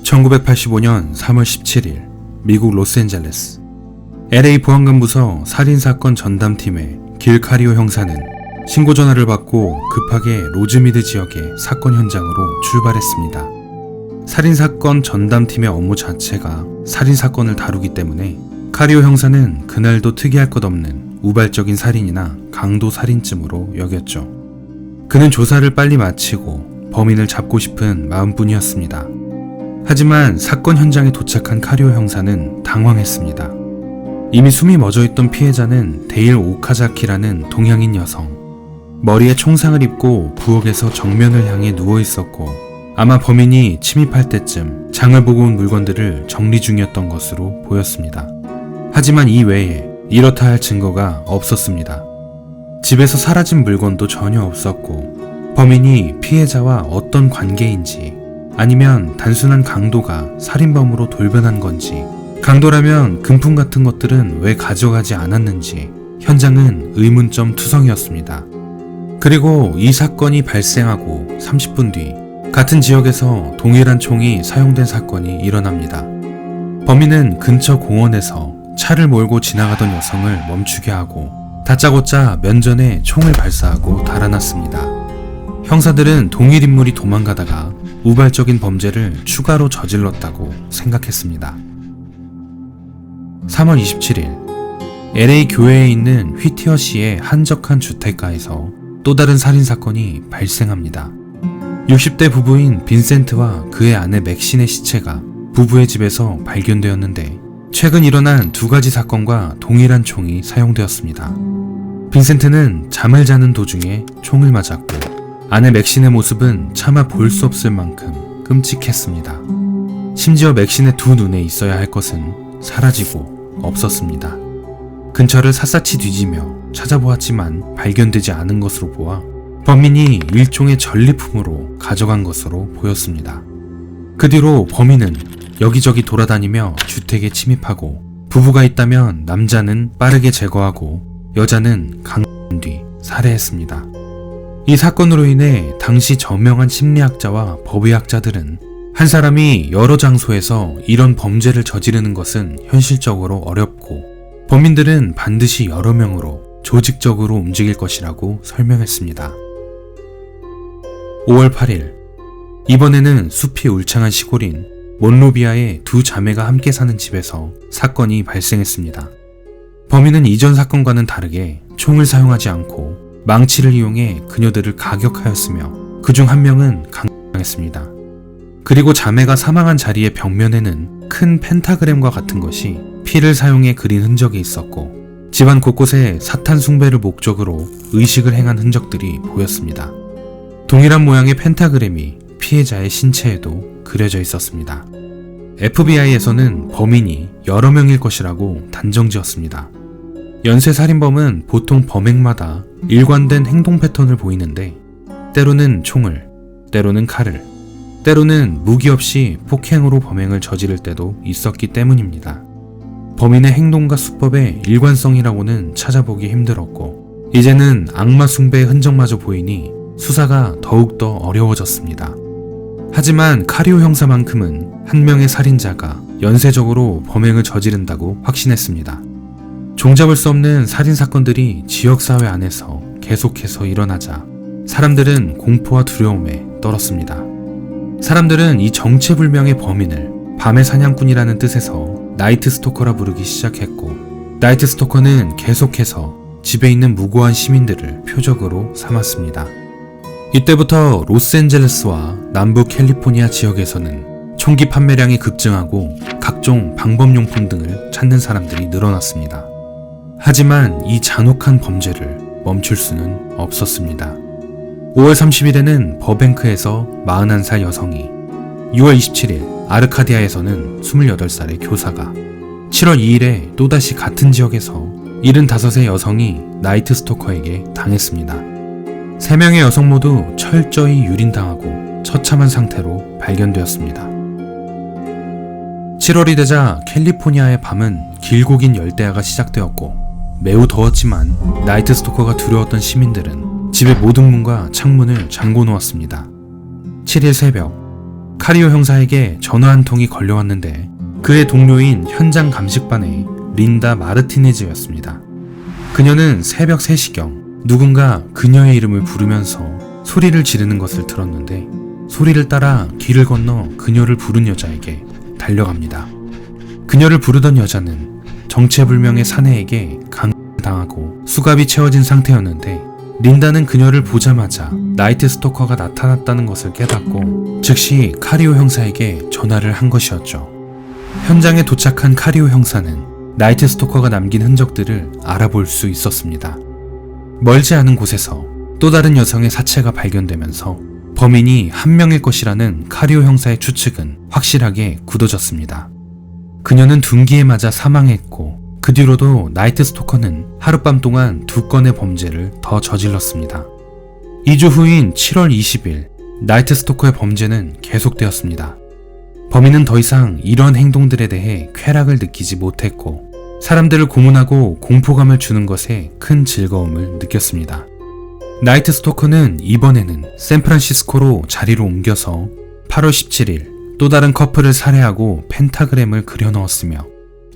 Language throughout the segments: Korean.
1985년 3월 17일 미국 로스앤젤레스 LA 보안관부서 살인사건 전담팀의 길 카리오 형사는 신고 전화를 받고 급하게 로즈미드 지역의 사건 현장으로 출발했습니다. 살인사건 전담팀의 업무 자체가 살인사건을 다루기 때문에 카리오 형사는 그날도 특이할 것 없는 우발적인 살인이나 강도 살인쯤으로 여겼죠. 그는 조사를 빨리 마치고 범인을 잡고 싶은 마음뿐이었습니다. 하지만 사건 현장에 도착한 카리오 형사는 당황했습니다. 이미 숨이 멎어있던 피해자는 데일 오카자키라는 동양인 여성. 머리에 총상을 입고 부엌에서 정면을 향해 누워있었고 아마 범인이 침입할 때쯤 장을 보고 온 물건들을 정리 중이었던 것으로 보였습니다. 하지만 이 외에 이렇다 할 증거가 없었습니다. 집에서 사라진 물건도 전혀 없었고 범인이 피해자와 어떤 관계인지 아니면 단순한 강도가 살인범으로 돌변한 건지 강도라면 금품 같은 것들은 왜 가져가지 않았는지 현장은 의문점 투성이었습니다. 그리고 이 사건이 발생하고 30분 뒤 같은 지역에서 동일한 총이 사용된 사건이 일어납니다. 범인은 근처 공원에서 차를 몰고 지나가던 여성을 멈추게 하고 다짜고짜 면전에 총을 발사하고 달아났습니다. 형사들은 동일 인물이 도망가다가 우발적인 범죄를 추가로 저질렀다고 생각했습니다. 3월 27일 LA 교회에 있는 휘티어시의 한적한 주택가에서 또 다른 살인사건이 발생합니다. 60대 부부인 빈센트와 그의 아내 맥신의 시체가 부부의 집에서 발견되었는데 최근 일어난 두 가지 사건과 동일한 총이 사용되었습니다. 빈센트는 잠을 자는 도중에 총을 맞았고 아내 맥신의 모습은 차마 볼 수 없을 만큼 끔찍했습니다. 심지어 맥신의 두 눈에 있어야 할 것은 사라지고 없었습니다. 근처를 샅샅이 뒤지며 찾아보았지만 발견되지 않은 것으로 보아 범인이 일종의 전리품으로 가져간 것으로 보였습니다. 그 뒤로 범인은 여기저기 돌아다니며 주택에 침입하고 부부가 있다면 남자는 빠르게 제거하고 여자는 강간 뒤 살해했습니다. 이 사건으로 인해 당시 저명한 심리학자와 법의학자들은 한 사람이 여러 장소에서 이런 범죄를 저지르는 것은 현실적으로 어렵고 범인들은 반드시 여러 명으로 조직적으로 움직일 것이라고 설명했습니다. 5월 8일 이번에는 숲이 울창한 시골인 몬로비아의 두 자매가 함께 사는 집에서 사건이 발생했습니다. 범인은 이전 사건과는 다르게 총을 사용하지 않고 망치를 이용해 그녀들을 가격하였으며 그중 한 명은 강간했습니다. 그리고 자매가 사망한 자리의 벽면에는 큰 펜타그램과 같은 것이 피를 사용해 그린 흔적이 있었고 집안 곳곳에 사탄 숭배를 목적으로 의식을 행한 흔적들이 보였습니다. 동일한 모양의 펜타그램이 피해자의 신체에도 그려져 있었습니다. FBI에서는 범인이 여러 명일 것이라고 단정지었습니다. 연쇄살인범은 보통 범행마다 일관된 행동 패턴을 보이는데 때로는 총을, 때로는 칼을, 때로는 무기 없이 폭행으로 범행을 저지를 때도 있었기 때문입니다. 범인의 행동과 수법의 일관성이라고는 찾아보기 힘들었고 이제는 악마 숭배의 흔적마저 보이니 수사가 더욱더 어려워졌습니다. 하지만 카리오 형사만큼은 한 명의 살인자가 연쇄적으로 범행을 저지른다고 확신했습니다. 종잡을 수 없는 살인사건들이 지역사회 안에서 계속해서 일어나자 사람들은 공포와 두려움에 떨었습니다. 사람들은 이 정체불명의 범인을 밤의 사냥꾼이라는 뜻에서 나이트 스토커라 부르기 시작했고 나이트 스토커는 계속해서 집에 있는 무고한 시민들을 표적으로 삼았습니다. 이때부터 로스앤젤레스와 남부 캘리포니아 지역에서는 총기 판매량이 급증하고 각종 방범용품 등을 찾는 사람들이 늘어났습니다. 하지만 이 잔혹한 범죄를 멈출 수는 없었습니다. 5월 30일에는 버뱅크에서 41살 여성이, 6월 27일 아르카디아에서는 28살의 교사가, 7월 2일에 또다시 같은 지역에서 75의 여성이 나이트 스토커에게 당했습니다. 3명의 여성 모두 철저히 유린당하고 처참한 상태로 발견되었습니다. 7월이 되자 캘리포니아의 밤은 길고 긴 열대야가 시작되었고 매우 더웠지만 나이트 스토커가 두려웠던 시민들은 집의 모든 문과 창문을 잠궈 놓았습니다. 7일 새벽 카리오 형사에게 전화 한 통이 걸려왔는데 그의 동료인 현장 감식반의 린다 마르티네즈였습니다. 그녀는 새벽 3시경 누군가 그녀의 이름을 부르면서 소리를 지르는 것을 들었는데 소리를 따라 길을 건너 그녀를 부른 여자에게 달려갑니다. 그녀를 부르던 여자는 정체불명의 사내에게 강간을 당하고 수갑이 채워진 상태였는데 린다는 그녀를 보자마자 나이트 스토커가 나타났다는 것을 깨닫고 즉시 카리오 형사에게 전화를 한 것이었죠. 현장에 도착한 카리오 형사는 나이트 스토커가 남긴 흔적들을 알아볼 수 있었습니다. 멀지 않은 곳에서 또 다른 여성의 사체가 발견되면서 범인이 한 명일 것이라는 카리오 형사의 추측은 확실하게 굳어졌습니다. 그녀는 둔기에 맞아 사망했고 그 뒤로도 나이트 스토커는 하룻밤 동안 2건의 범죄를 더 저질렀습니다. 2주 후인 7월 20일 나이트 스토커의 범죄는 계속되었습니다. 범인은 더 이상 이런 행동들에 대해 쾌락을 느끼지 못했고 사람들을 고문하고 공포감을 주는 것에 큰 즐거움을 느꼈습니다. 나이트 스토커는 이번에는 샌프란시스코로 자리를 옮겨서 8월 17일 또 다른 커플을 살해하고 펜타그램을 그려 넣었으며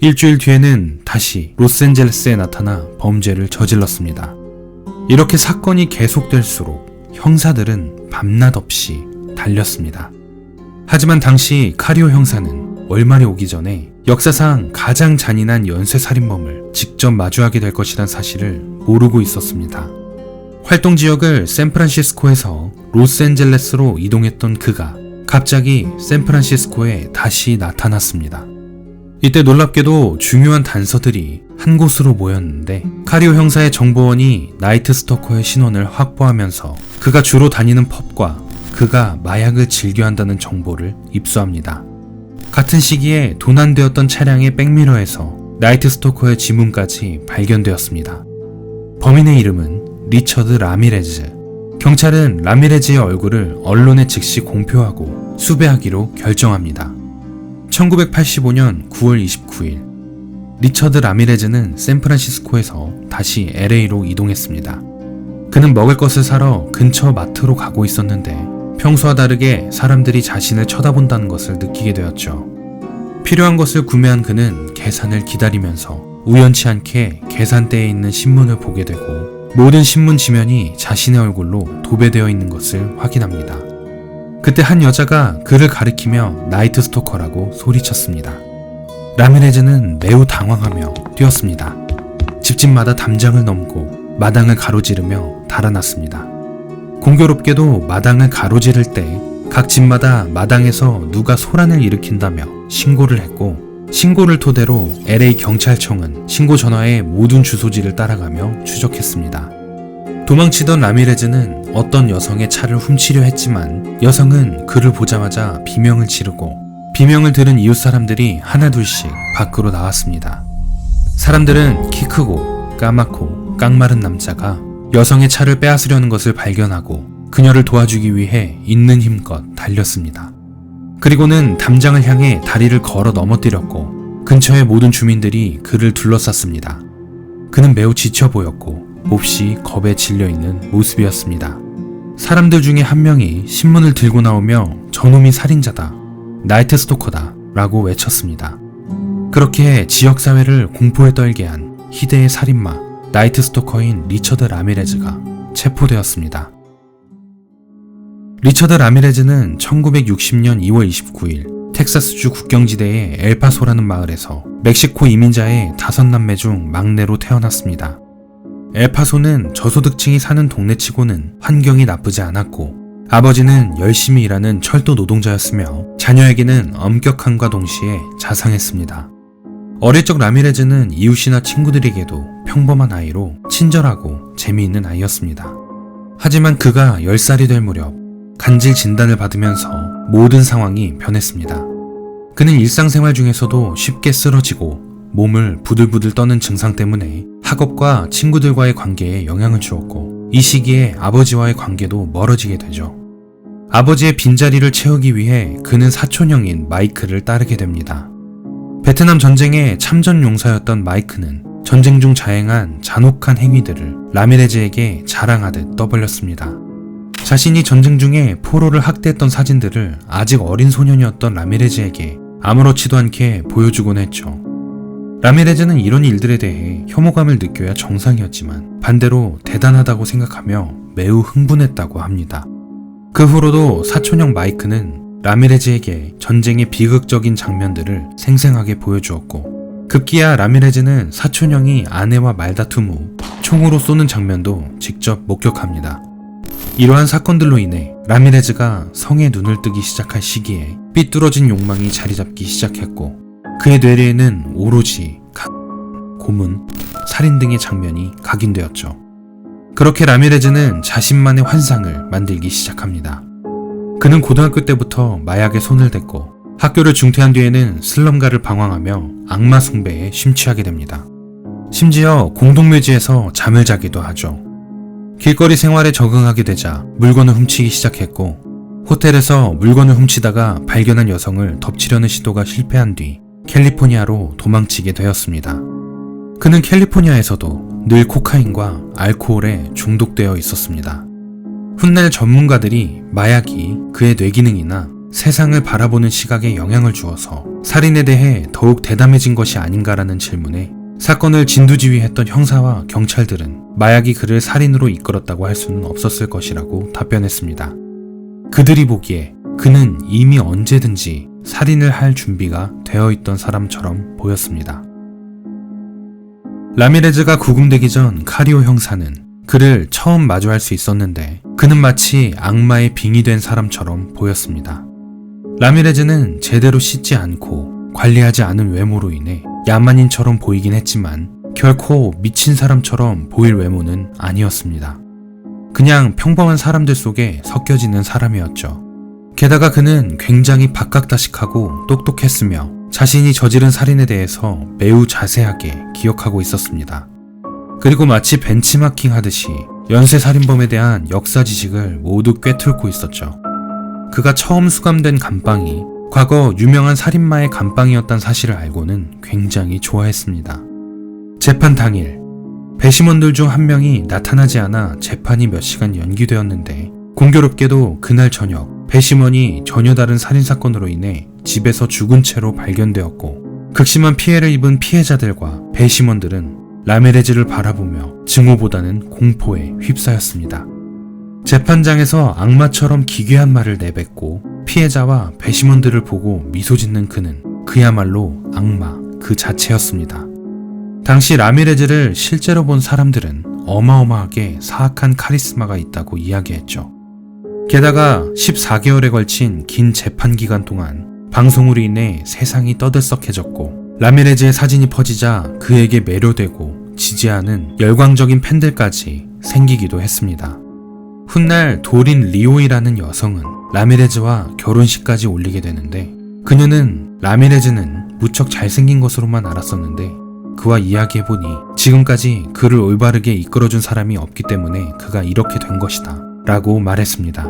일주일 뒤에는 다시 로스앤젤레스에 나타나 범죄를 저질렀습니다. 이렇게 사건이 계속될수록 형사들은 밤낮 없이 달렸습니다. 하지만 당시 카리오 형사는 월말이 오기 전에 역사상 가장 잔인한 연쇄살인범을 직접 마주하게 될 것이란 사실을 모르고 있었습니다. 활동 지역을 샌프란시스코에서 로스앤젤레스로 이동했던 그가 갑자기 샌프란시스코에 다시 나타났습니다. 이때 놀랍게도 중요한 단서들이 한 곳으로 모였는데 카리오 형사의 정보원이 나이트 스토커의 신원을 확보하면서 그가 주로 다니는 펍과 그가 마약을 즐겨한다는 정보를 입수합니다. 같은 시기에 도난되었던 차량의 백미러에서 나이트 스토커의 지문까지 발견되었습니다. 범인의 이름은 리처드 라미레즈. 경찰은 라미레즈의 얼굴을 언론에 즉시 공표하고 수배하기로 결정합니다. 1985년 9월 29일 리처드 라미레즈는 샌프란시스코에서 다시 LA로 이동했습니다. 그는 먹을 것을 사러 근처 마트로 가고 있었는데 평소와 다르게 사람들이 자신을 쳐다본다는 것을 느끼게 되었죠. 필요한 것을 구매한 그는 계산을 기다리면서 우연치 않게 계산대에 있는 신문을 보게 되고 모든 신문 지면이 자신의 얼굴로 도배되어 있는 것을 확인합니다. 그때 한 여자가 그를 가리키며 나이트 스토커라고 소리쳤습니다. 라미레즈는 매우 당황하며 뛰었습니다. 집집마다 담장을 넘고 마당을 가로지르며 달아났습니다. 공교롭게도 마당을 가로지를 때 각 집마다 마당에서 누가 소란을 일으킨다며 신고를 했고 신고를 토대로 LA 경찰청은 신고 전화의 모든 주소지를 따라가며 추적했습니다. 도망치던 라미레즈는 어떤 여성의 차를 훔치려 했지만 여성은 그를 보자마자 비명을 지르고 비명을 들은 이웃 사람들이 하나둘씩 밖으로 나왔습니다. 사람들은 키 크고 까맣고 깡마른 남자가 여성의 차를 빼앗으려는 것을 발견하고 그녀를 도와주기 위해 있는 힘껏 달렸습니다. 그리고는 담장을 향해 다리를 걸어 넘어뜨렸고 근처의 모든 주민들이 그를 둘러쌌습니다. 그는 매우 지쳐 보였고 몹시 겁에 질려있는 모습이었습니다. 사람들 중에 한 명이 신문을 들고 나오며 저놈이 살인자다, 나이트 스토커다 라고 외쳤습니다. 그렇게 지역사회를 공포에 떨게 한 희대의 살인마 나이트 스토커인 리처드 라미레즈가 체포되었습니다. 리처드 라미레즈는 1960년 2월 29일 텍사스주 국경지대의 엘파소라는 마을에서 멕시코 이민자의 5남매 중 막내로 태어났습니다. 엘파소는 저소득층이 사는 동네치고는 환경이 나쁘지 않았고 아버지는 열심히 일하는 철도 노동자였으며 자녀에게는 엄격함과 동시에 자상했습니다. 어릴 적 라미레즈는 이웃이나 친구들에게도 평범한 아이로 친절하고 재미있는 아이였습니다. 하지만 그가 10살이 될 무렵 간질 진단을 받으면서 모든 상황이 변했습니다. 그는 일상생활 중에서도 쉽게 쓰러지고 몸을 부들부들 떠는 증상 때문에 학업과 친구들과의 관계에 영향을 주었고 이 시기에 아버지와의 관계도 멀어지게 되죠. 아버지의 빈자리를 채우기 위해 그는 사촌형인 마이크를 따르게 됩니다. 베트남 전쟁의 참전 용사였던 마이크는 전쟁 중 자행한 잔혹한 행위들을 라미레즈에게 자랑하듯 떠벌렸습니다. 자신이 전쟁 중에 포로를 학대했던 사진들을 아직 어린 소년이었던 라미레즈에게 아무렇지도 않게 보여주곤 했죠. 라미레즈는 이런 일들에 대해 혐오감을 느껴야 정상이었지만 반대로 대단하다고 생각하며 매우 흥분했다고 합니다. 그 후로도 사촌형 마이크는 라미레즈에게 전쟁의 비극적인 장면들을 생생하게 보여주었고, 급기야 라미레즈는 사촌형이 아내와 말다툼 후 총으로 쏘는 장면도 직접 목격합니다. 이러한 사건들로 인해 라미레즈가 성에 눈을 뜨기 시작할 시기에 삐뚤어진 욕망이 자리잡기 시작했고, 그의 뇌리에는 오로지 고문, 살인 등의 장면이 각인되었죠. 그렇게 라미레즈는 자신만의 환상을 만들기 시작합니다. 그는 고등학교 때부터 마약에 손을 댔고 학교를 중퇴한 뒤에는 슬럼가를 방황하며 악마 숭배에 심취하게 됩니다. 심지어 공동묘지에서 잠을 자기도 하죠. 길거리 생활에 적응하게 되자 물건을 훔치기 시작했고, 호텔에서 물건을 훔치다가 발견한 여성을 덮치려는 시도가 실패한 뒤 캘리포니아로 도망치게 되었습니다. 그는 캘리포니아에서도 늘 코카인과 알코올에 중독되어 있었습니다. 훗날 전문가들이 마약이 그의 뇌기능이나 세상을 바라보는 시각에 영향을 주어서 살인에 대해 더욱 대담해진 것이 아닌가라는 질문에 사건을 진두지휘했던 형사와 경찰들은 마약이 그를 살인으로 이끌었다고 할 수는 없었을 것이라고 답변했습니다. 그들이 보기에 그는 이미 언제든지 살인을 할 준비가 되어 있던 사람처럼 보였습니다. 라미레즈가 구금되기 전 카리오 형사는 그를 처음 마주할 수 있었는데 그는 마치 악마의 빙의 된 사람처럼 보였습니다. 라미레즈는 제대로 씻지 않고 관리하지 않은 외모로 인해 야만인처럼 보이긴 했지만 결코 미친 사람처럼 보일 외모는 아니었습니다. 그냥 평범한 사람들 속에 섞여지는 사람이었죠. 게다가 그는 굉장히 박학다식하고 똑똑했으며 자신이 저지른 살인에 대해서 매우 자세하게 기억하고 있었습니다. 그리고 마치 벤치마킹 하듯이 연쇄살인범에 대한 역사 지식을 모두 꿰뚫고 있었죠. 그가 처음 수감된 감방이 과거 유명한 살인마의 감방이었다는 사실을 알고는 굉장히 좋아했습니다. 재판 당일, 배심원들 중 한 명이 나타나지 않아 재판이 몇 시간 연기되었는데, 공교롭게도 그날 저녁 배심원이 전혀 다른 살인사건으로 인해 집에서 죽은 채로 발견되었고, 극심한 피해를 입은 피해자들과 배심원들은 라미레즈를 바라보며 증오보다는 공포에 휩싸였습니다. 재판장에서 악마처럼 기괴한 말을 내뱉고 피해자와 배심원들을 보고 미소 짓는 그는 그야말로 악마 그 자체였습니다. 당시 라미레즈를 실제로 본 사람들은 어마어마하게 사악한 카리스마가 있다고 이야기했죠. 게다가 14개월에 걸친 긴 재판 기간 동안 방송으로 인해 세상이 떠들썩해졌고, 라미레즈의 사진이 퍼지자 그에게 매료되고 지지하는 열광적인 팬들까지 생기기도 했습니다. 훗날 도린 리오이라는 여성은 라미레즈와 결혼식까지 올리게 되는데, 그녀는 라미레즈는 무척 잘생긴 것으로만 알았었는데 그와 이야기해보니 지금까지 그를 올바르게 이끌어준 사람이 없기 때문에 그가 이렇게 된 것이다 라고 말했습니다.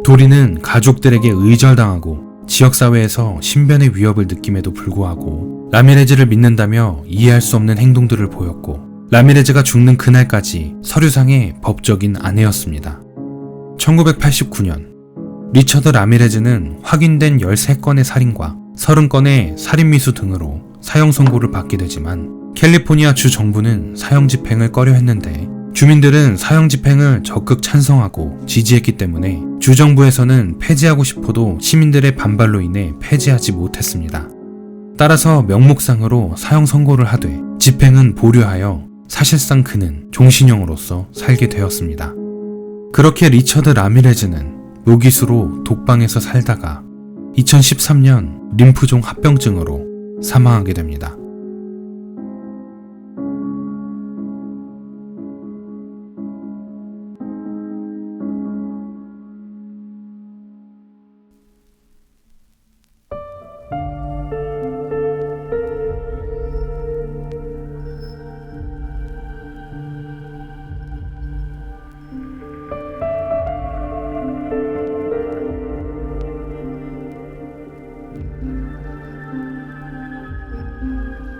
도리는 가족들에게 의절당하고 지역사회에서 신변의 위협을 느낌에도 불구하고 라미레즈를 믿는다며 이해할 수 없는 행동들을 보였고, 라미레즈가 죽는 그날까지 서류상의 법적인 아내였습니다. 1989년 리처드 라미레즈는 확인된 13건의 살인과 30건의 살인미수 등으로 사형 선고를 받게 되지만 캘리포니아 주 정부는 사형 집행을 꺼려 했는데 주민들은 사형 집행을 적극 찬성하고 지지했기 때문에 주정부에서는 폐지하고 싶어도 시민들의 반발로 인해 폐지하지 못했습니다. 따라서 명목상으로 사형 선고를 하되 집행은 보류하여 사실상 그는 종신형으로서 살게 되었습니다. 그렇게 리처드 라미레즈는 무기수로 독방에서 살다가 2013년 림프종 합병증으로 사망하게 됩니다.